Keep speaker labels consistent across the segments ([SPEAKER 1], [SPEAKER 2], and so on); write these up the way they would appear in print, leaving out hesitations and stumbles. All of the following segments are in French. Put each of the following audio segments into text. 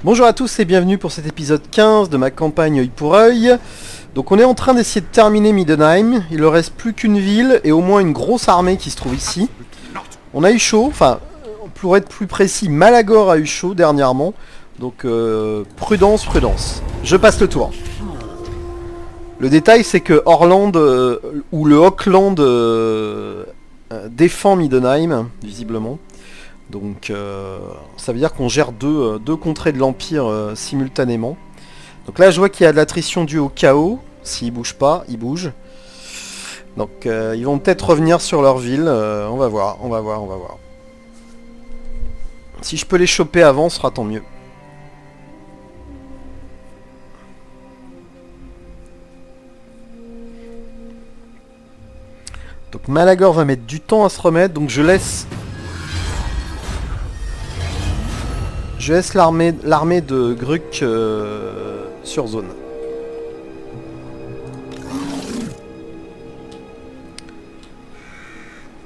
[SPEAKER 1] Bonjour à tous et bienvenue pour cet épisode 15 de ma campagne œil pour œil. Donc on est en train d'essayer de terminer Middenheim. Il ne reste plus qu'une ville et au moins une grosse armée qui se trouve ici. On a eu chaud, enfin pour être plus précis, Malagor a eu chaud dernièrement. Donc prudence, prudence. Je passe le tour. Le détail c'est que Orland ou le Hochland défend Middenheim, visiblement. Donc ça veut dire qu'on gère deux contrées de l'Empire simultanément. Donc là je vois qu'il y a de l'attrition due au chaos. S'ils bougent pas, ils bougent. Donc ils vont peut-être revenir sur leur ville. On va voir. Si je peux les choper avant, ce sera tant mieux. Donc Malagor va mettre du temps à se remettre. Donc je laisse l'armée de Gruk sur zone.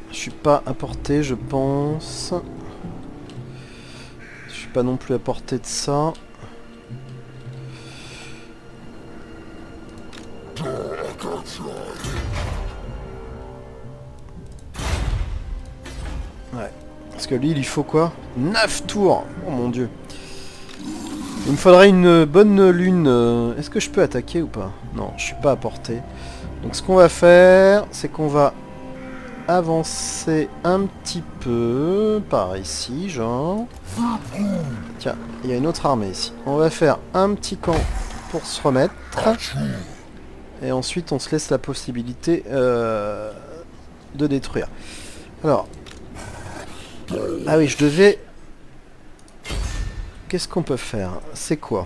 [SPEAKER 1] Je suis pas à portée, je pense. Je suis pas non plus à portée de ça. Ouais. Parce que lui, il lui faut quoi? 9 tours. Oh mon dieu. Il me faudrait une bonne lune. Est-ce que je peux attaquer ou pas? Non, je suis pas à portée. Donc ce qu'on va faire, c'est qu'on va avancer un petit peu par ici, genre. Tiens, il y a une autre armée ici. On va faire un petit camp pour se remettre. Et ensuite, on se laisse la possibilité de détruire. Alors. Ah oui, je devais... Qu'est-ce qu'on peut faire? C'est quoi?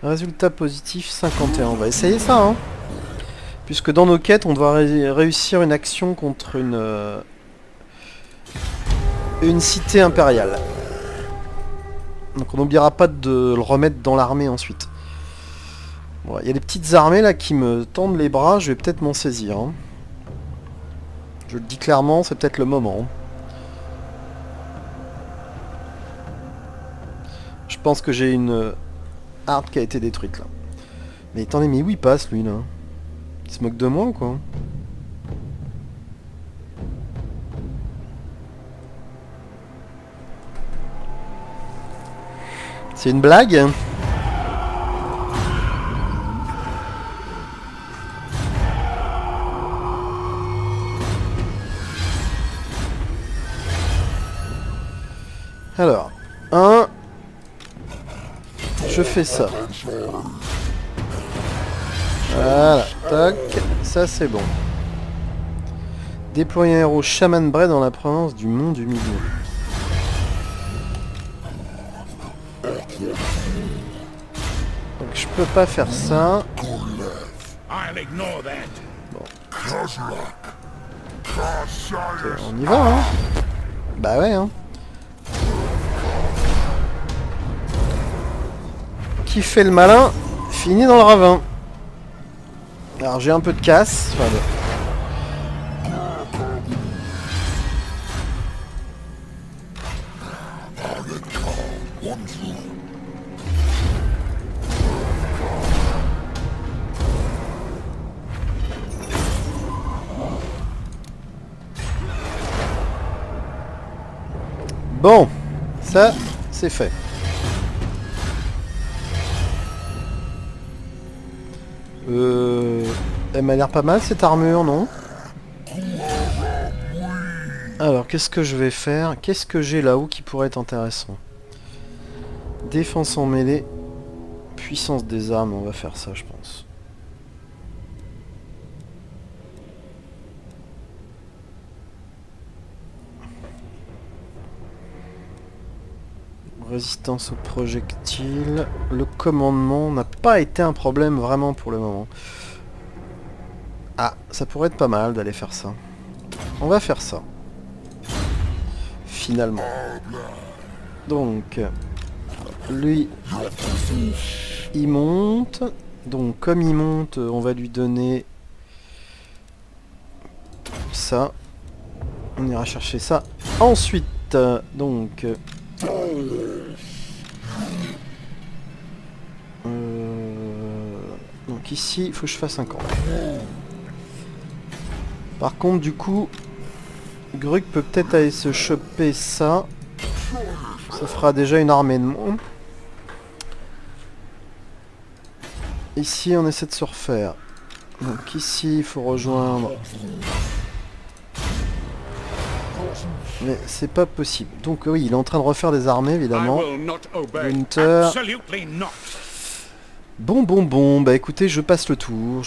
[SPEAKER 1] Résultat positif 51. On va essayer ça, hein. Puisque dans nos quêtes, on doit réussir une action contre une cité impériale. Donc on n'oubliera pas de le remettre dans l'armée ensuite. Bon, il y a des petites armées là qui me tendent les bras, je vais peut-être m'en saisir. Hein. Je le dis clairement, c'est peut-être le moment. Je pense que j'ai une harde qui a été détruite là. Mais attendez, mais où il passe lui là? Il se moque de moi ou quoi? C'est une blague? Alors, je fais ça. Voilà, tac, ça c'est bon. Déployer un héros Shaman Bray dans la province du Mont du Milieu. Donc je peux pas faire ça. Bon. Okay, on y va, hein. Bah ouais, hein. Qui fait le malin, finit dans le ravin. Alors j'ai un peu de casse. Enfin, bon, ça c'est fait. Elle m'a l'air pas mal cette armure, non? Alors, qu'est-ce que je vais faire? Qu'est-ce que j'ai là-haut qui pourrait être intéressant? Défense en mêlée. Puissance des armes, on va faire ça, je pense. Résistance aux projectiles. Le commandement n'a pas été un problème vraiment pour le moment. Ah, ça pourrait être pas mal d'aller faire ça. On va faire ça. Finalement. Donc, lui, il monte. Donc, comme il monte, on va lui donner ça. On ira chercher ça. Ensuite, donc... Donc ici, il faut que je fasse un camp. Par contre, du coup, Gruk peut peut-être aller se choper ça. Ça fera déjà une armée de monde. Ici, on essaie de se refaire. Donc ici, il faut rejoindre. Mais c'est pas possible. Donc oui, il est en train de refaire des armées, évidemment. Winter. Bon. Bah écoutez, je passe le tour.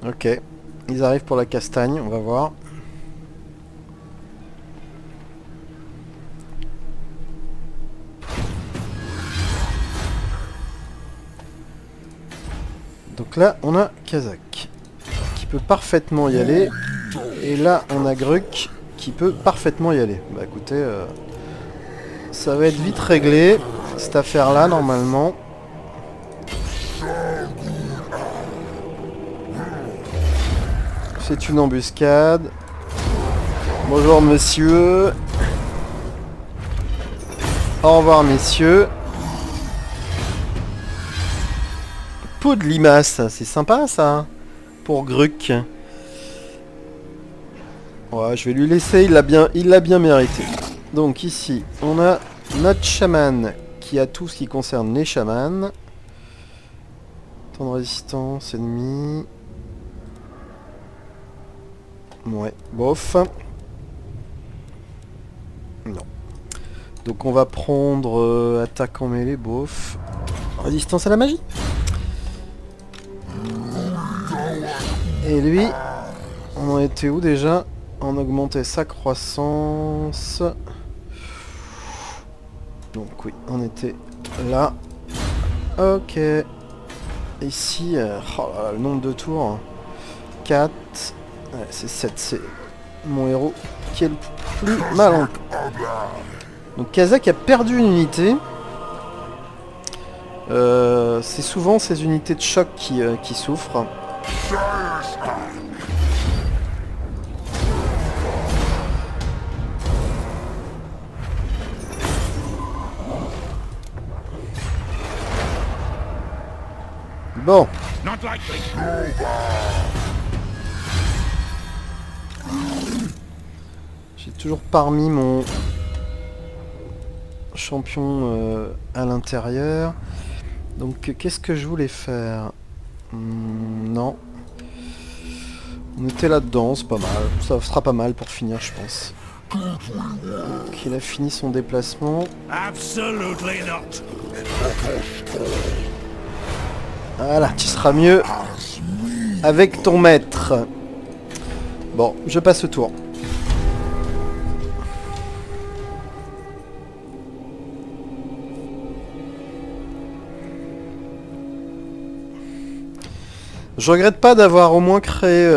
[SPEAKER 1] Ok. Ils arrivent pour la castagne, on va voir. Donc là, on a Kazakh qui peut parfaitement y aller. Et là, on a Gruk qui peut parfaitement y aller. Bah écoutez, ça va être vite réglé, cette affaire-là, normalement. C'est une embuscade. Bonjour monsieur. Au revoir messieurs. Peau de limace, c'est sympa ça. Pour Gruk. Ouais, je vais lui laisser, il l'a bien mérité. Donc ici, on a notre chaman qui a tout ce qui concerne les chamans. Temps de résistance, ennemi. Ouais, bof. Non. Donc on va prendre attaque en mêlée, bof. Résistance à la magie. Et lui, on en était où déjà? On augmentait sa croissance. Donc oui, on était là. Ok. Ici, oh là là, le nombre de tours. 4. Ouais, c'est 7, c'est mon héros qui est le plus mal en point. Donc Kazakh a perdu une unité. C'est souvent ces unités de choc qui souffrent. Bon. J'ai toujours parmi mon champion à l'intérieur. Donc qu'est-ce que je voulais faire? Non. On était là-dedans, c'est pas mal. Ça sera pas mal pour finir, je pense. Donc, il a fini son déplacement. Voilà, tu seras mieux avec ton maître. Bon, je passe le tour. Je regrette pas d'avoir au moins créé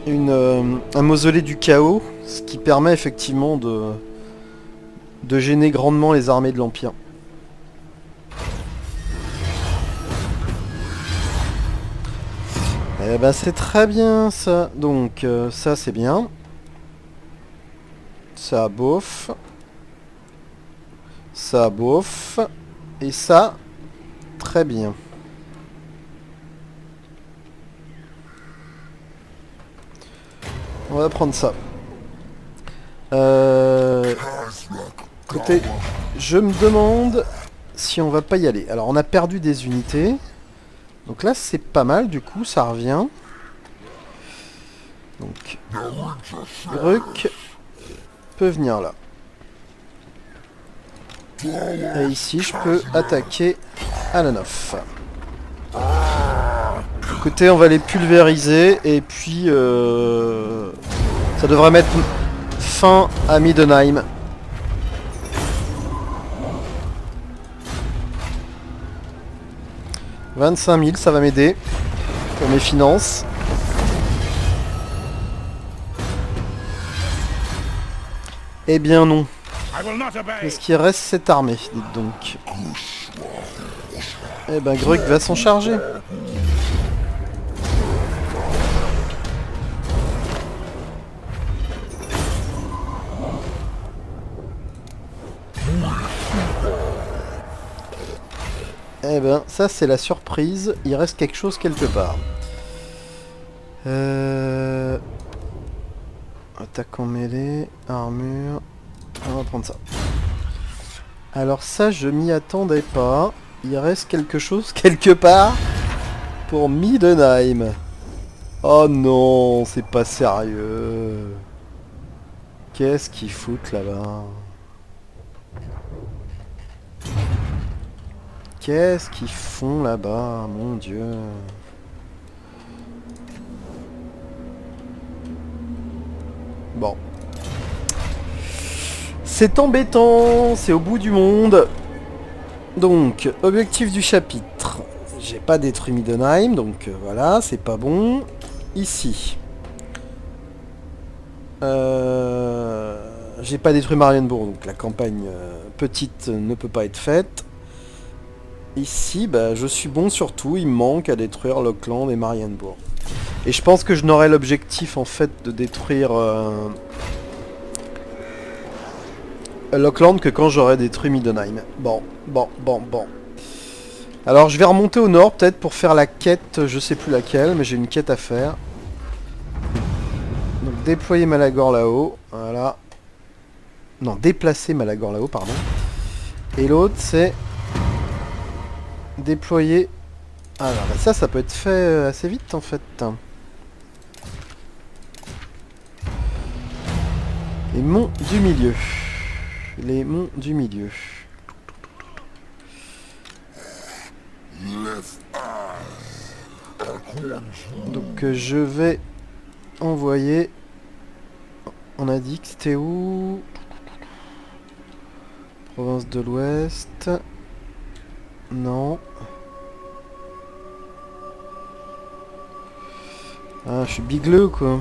[SPEAKER 1] un mausolée du chaos, ce qui permet effectivement de gêner grandement les armées de l'Empire. Eh ben c'est très bien ça. Donc ça c'est bien. Ça bof. Ça bof. Et ça, très bien. On va prendre ça. Écoutez, je me demande si on va pas y aller. Alors on a perdu des unités. Donc là c'est pas mal, du coup ça revient. Donc Gruk peut venir là. Et ici je peux attaquer Alanov. Écoutez, on va les pulvériser et puis ça devrait mettre fin à Middenheim. « 25 000, ça va m'aider pour mes finances. » Eh bien non. Est-ce qu'il reste cette armée, dites donc. Eh ben, Grug va s'en charger. Eh ben, ça c'est la surprise. Il reste quelque chose quelque part. Attaque en mêlée, armure. On va prendre ça. Alors ça, je m'y attendais pas. Il reste quelque chose quelque part pour Middenheim. Oh non, c'est pas sérieux. Qu'est-ce qu'ils foutent là-bas? Qu'est-ce qu'ils font là-bas, mon Dieu? Bon. C'est embêtant, c'est au bout du monde. Donc, objectif du chapitre. J'ai pas détruit Middenheim, donc voilà, c'est pas bon. Ici. J'ai pas détruit Marienbourg, donc la campagne petite ne peut pas être faite. Ici, bah, je suis bon sur tout, il me manque à détruire Lockland et Marienbourg. Et je pense que je n'aurai l'objectif en fait de détruire Lockland que quand j'aurai détruit Middenheim. Bon. Alors je vais remonter au nord peut-être pour faire la quête, je sais plus laquelle, mais j'ai une quête à faire. Donc déployer Malagor là-haut, voilà. Non, déplacer Malagor là-haut, pardon. Et l'autre c'est déployer... Alors bah, ça peut être fait assez vite en fait. Les monts du milieu. Les monts du milieu. Donc je vais envoyer... On a dit que c'était où? Province de l'Ouest. Non. Ah, je suis bigleux quoi.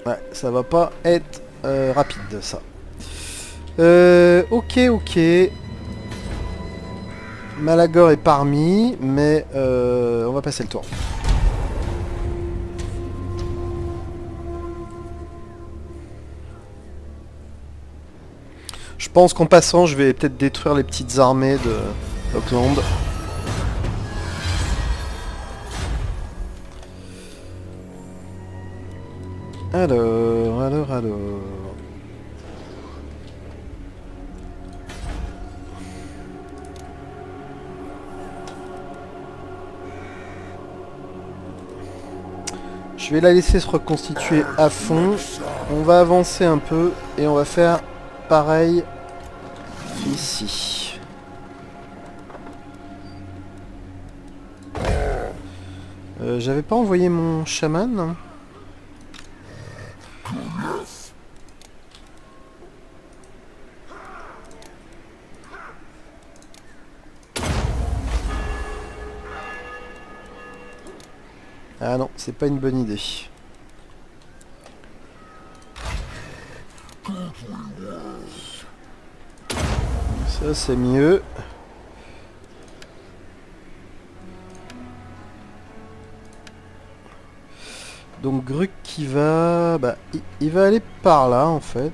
[SPEAKER 1] Ouais, ça va pas être rapide ça. Ok. Malagor est parmi, mais on va passer le tour. Je pense qu'en passant, je vais peut-être détruire les petites armées de Lockland. Alors... Je vais la laisser se reconstituer à fond. On va avancer un peu et on va faire pareil ici. J'avais pas envoyé mon chaman. Ah non, c'est pas une bonne idée. Ça c'est mieux. Donc Grug qui va... Bah, il va aller par là en fait.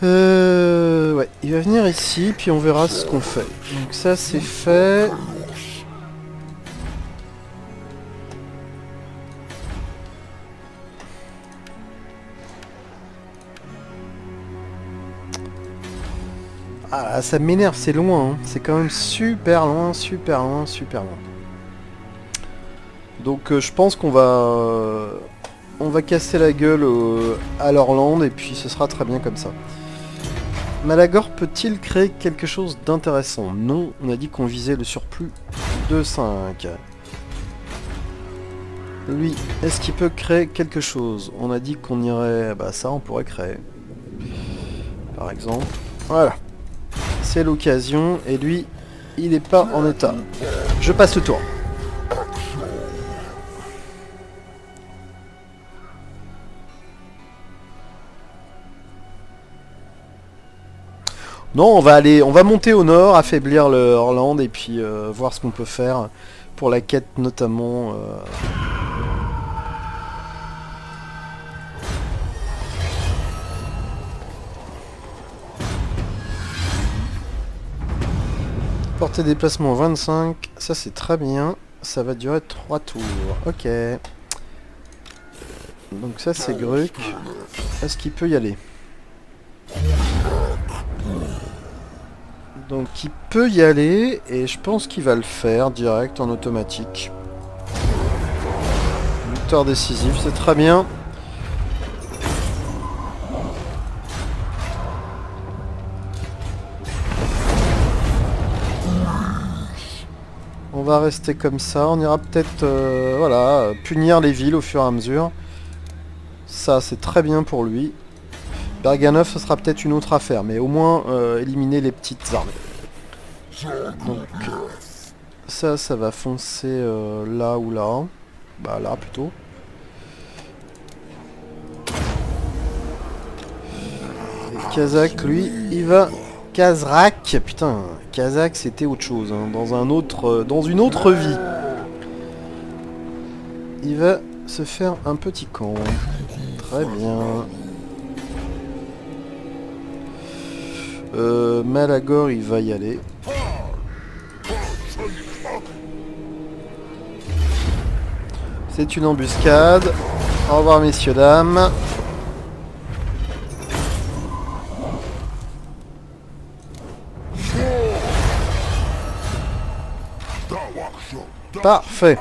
[SPEAKER 1] Ouais, il va venir ici, puis on verra ce qu'on fait. Donc ça c'est fait. Ah, ça m'énerve, c'est loin, hein. C'est quand même super loin. Donc je pense qu'on va... on va casser la gueule à Lorland et puis ce sera très bien comme ça. Malagor peut-il créer quelque chose d'intéressant? Non, on a dit qu'on visait le surplus de 5. Lui, est-ce qu'il peut créer quelque chose? On a dit qu'on irait... Bah ça, on pourrait créer. Par exemple. Voilà. C'est l'occasion. Et lui, il n'est pas en état. Je passe le tour. Non, on va monter au nord, affaiblir le Horland et puis voir ce qu'on peut faire pour la quête notamment. Portée de déplacement 25, ça c'est très bien. Ça va durer 3 tours. Ok. Donc ça c'est Gruc. Est-ce qu'il peut y aller? Donc il peut y aller et je pense qu'il va le faire direct en automatique. Victoire décisive, c'est très bien. On va rester comme ça, on ira peut-être voilà, punir les villes au fur et à mesure. Ça c'est très bien pour lui. Berganov, ce sera peut-être une autre affaire, mais au moins éliminer les petites armées. Donc, ça va foncer là ou là. Bah là plutôt. Et Kazakh, lui, il va... Kazrak, putain, Kazakh c'était autre chose, hein, dans une autre vie. Il va se faire un petit camp. Très bien. Malagor, il va y aller. C'est une embuscade. Au revoir, messieurs, dames. Parfait.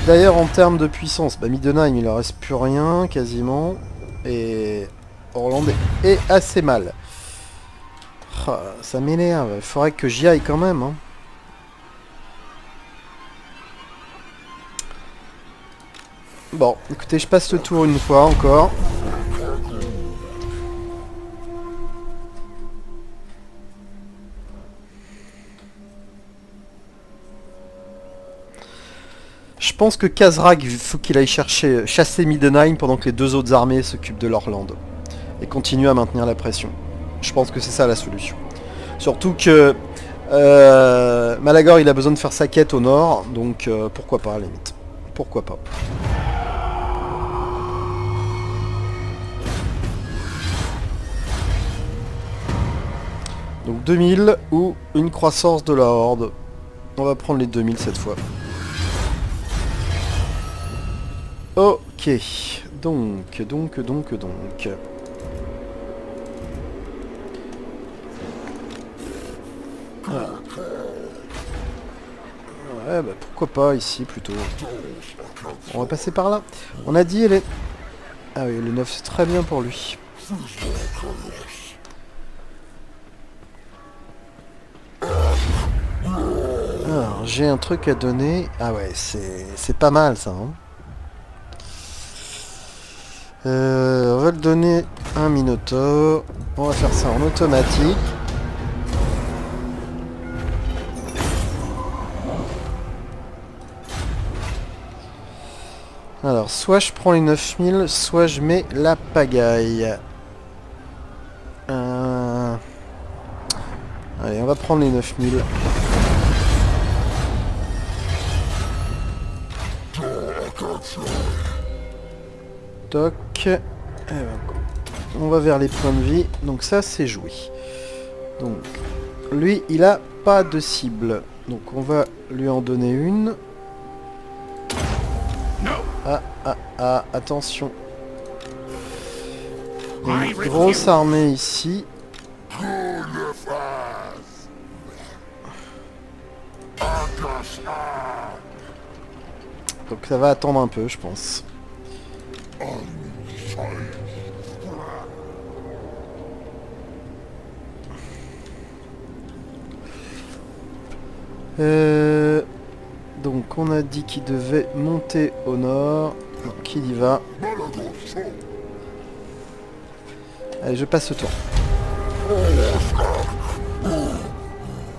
[SPEAKER 1] D'ailleurs, en termes de puissance, bah, Middenheim, il ne reste plus rien, quasiment. Et Horland est assez mal. Oh, ça m'énerve. Il faudrait que j'y aille quand même. Hein. Bon, écoutez, je passe le tour une fois encore. Je pense que Kazrak, il faut qu'il aille chasser Middenheim pendant que les deux autres armées s'occupent de l'Horland. Et continuer à maintenir la pression. Je pense que c'est ça la solution. Surtout que Malagor, il a besoin de faire sa quête au nord, donc pourquoi pas à la limite. Pourquoi pas. Donc 2000 ou une croissance de la horde. On va prendre les 2000 cette fois. Ok, donc. Voilà. Ouais, bah pourquoi pas ici plutôt. On va passer par là. On a dit elle est... Ah oui, le 9 c'est très bien pour lui. Alors, j'ai un truc à donner. Ah ouais, c'est pas mal ça. Hein. On va le donner un Minotaur. On va faire ça en automatique. Alors, soit je prends les 9000, soit je mets la pagaille. Allez, on va prendre les 9000. Toc. Ben, on va vers les points de vie. Donc ça, c'est joué. Donc, lui, il a pas de cible. Donc on va lui en donner une. Attention. Une grosse armée ici. Donc ça va attendre un peu, je pense. Donc on a dit qu'il devait monter au nord. Donc il y va. Allez, je passe ce tour.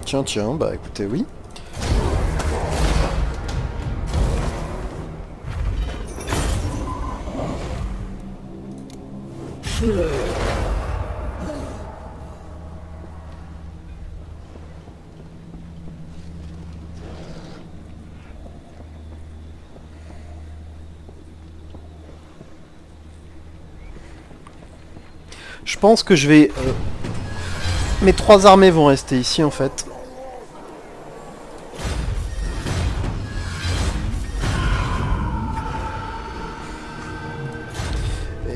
[SPEAKER 1] Tiens, bah écoutez, oui. Je pense que je vais... mes 3 armées vont rester ici en fait.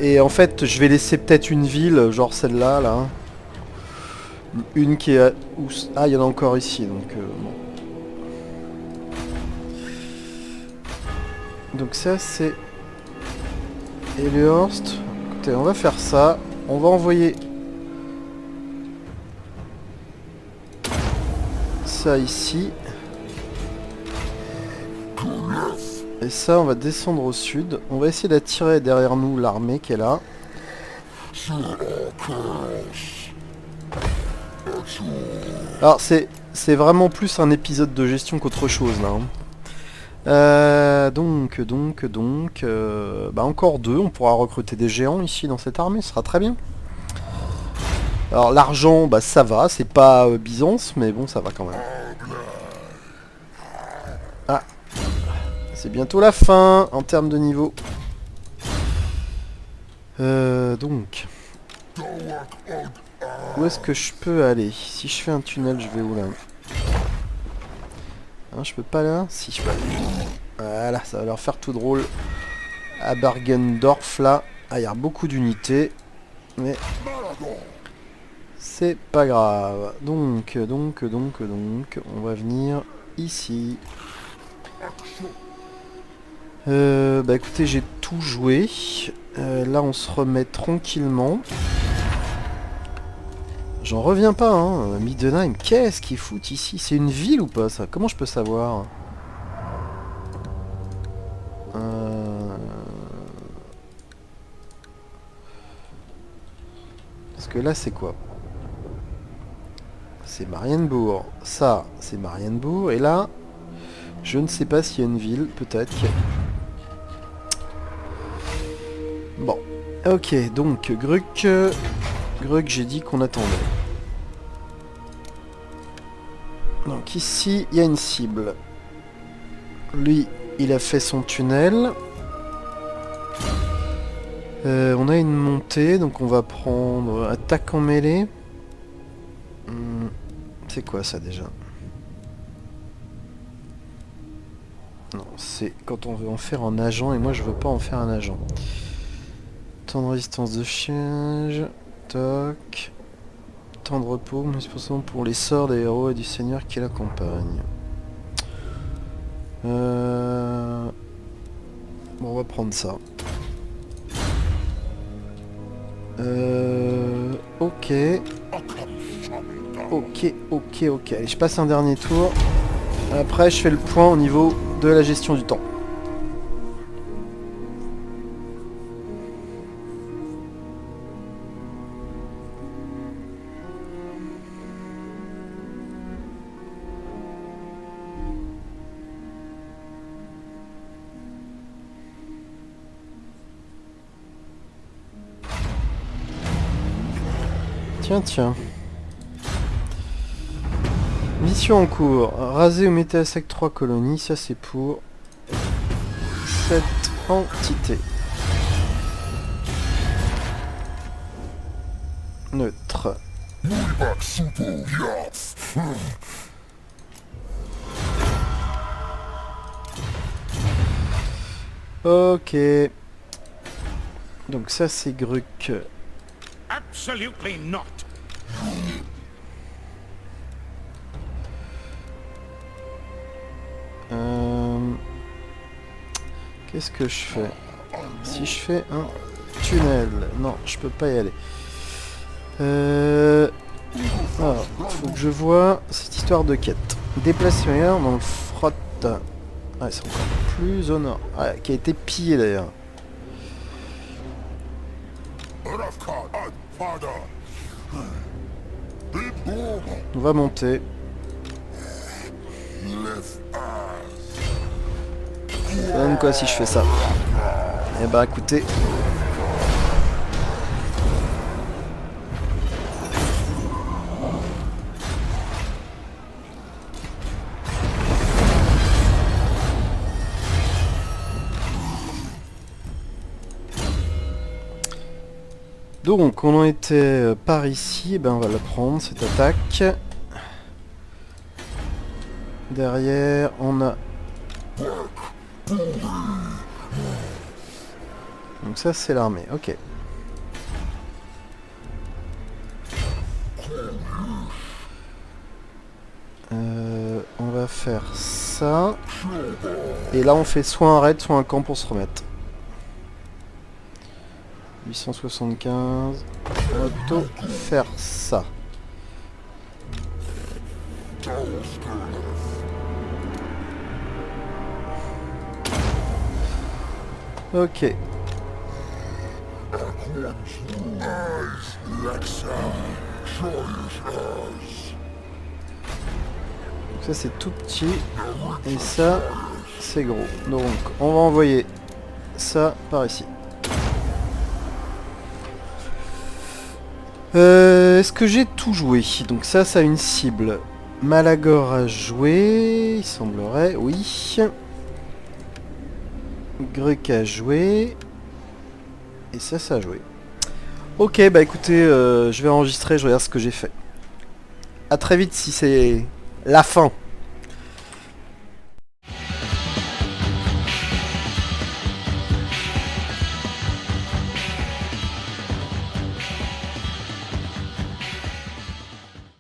[SPEAKER 1] Et en fait, je vais laisser peut-être une ville, genre celle-là, là. Une qui est... Ah, il y en a encore ici, donc... bon. Donc ça, c'est... Elehorst. Écoutez, on va faire ça. On va envoyer... ça ici. Et ça, on va descendre au sud. On va essayer d'attirer derrière nous l'armée qui est là. Alors, c'est vraiment plus un épisode de gestion qu'autre chose, là. Donc, bah encore 2. On pourra recruter des géants ici dans cette armée. Ce sera très bien. Alors, l'argent, bah ça va. C'est pas Byzance, mais bon, ça va quand même. Ah. C'est bientôt la fin en termes de niveau. Donc. Où est-ce que je peux aller? Si je fais un tunnel, je vais où là? Hein, je peux pas là? Si, je peux aller. Voilà, ça va leur faire tout drôle. À Bergendorf là. Ah, il y a beaucoup d'unités. Mais... c'est pas grave. Donc, on va venir ici. Bah écoutez, j'ai tout joué. Là, on se remet tranquillement. J'en reviens pas, hein. Middenheim, qu'est-ce qu'ils foutent ici? C'est une ville ou pas, ça? Comment je peux savoir? Parce que là, c'est quoi? C'est Marienbourg. Ça, c'est Marienbourg. Et là, je ne sais pas s'il y a une ville, peut-être. Bon. Ok, donc, Gruc, j'ai dit qu'on attendait. Donc ici, il y a une cible. Lui, il a fait son tunnel. On a une montée, donc on va prendre attaque en mêlée. C'est quoi ça déjà? Non, c'est quand on veut en faire un agent, et moi je veux pas en faire un agent. Temps de résistance de siège. Toc. Temps de repos, mais c'est pour les sorts des héros et du seigneur qui l'accompagnent. Bon, on va prendre ça. Ok. Ok. Allez, je passe un dernier tour. Après, je fais le point au niveau de la gestion du temps. Tiens. Mission en cours. Raser ou mettez à sec 3 colonies. Ça, c'est pour cette entité. Neutre. Ok. Donc ça, c'est Gruc.
[SPEAKER 2] Absolutely not.
[SPEAKER 1] Qu'est-ce que je fais? Si je fais un tunnel... Non, je peux pas y aller. Alors, faut que je vois cette histoire de quête. Déplacer meilleur dans le frotte. Ah, c'est encore plus au nord. Ah, qui a été pillé d'ailleurs. On va monter. Ça donne quoi si je fais ça? Eh bah écoutez... Donc on en était par ici, ben on va la prendre cette attaque. Derrière on a... Donc ça c'est l'armée, ok. On va faire ça. Et là on fait soit un raid, soit un camp pour se remettre. 875. On va plutôt faire ça. Ok. Donc ça c'est tout petit. Et ça c'est gros. Donc on va envoyer ça par ici. Est-ce que j'ai tout joué? Donc ça a une cible. Malagor a joué, il semblerait, oui. Grec a joué. Et ça a joué. Ok, bah écoutez, je vais enregistrer, je regarde ce que j'ai fait. A très vite si c'est la fin.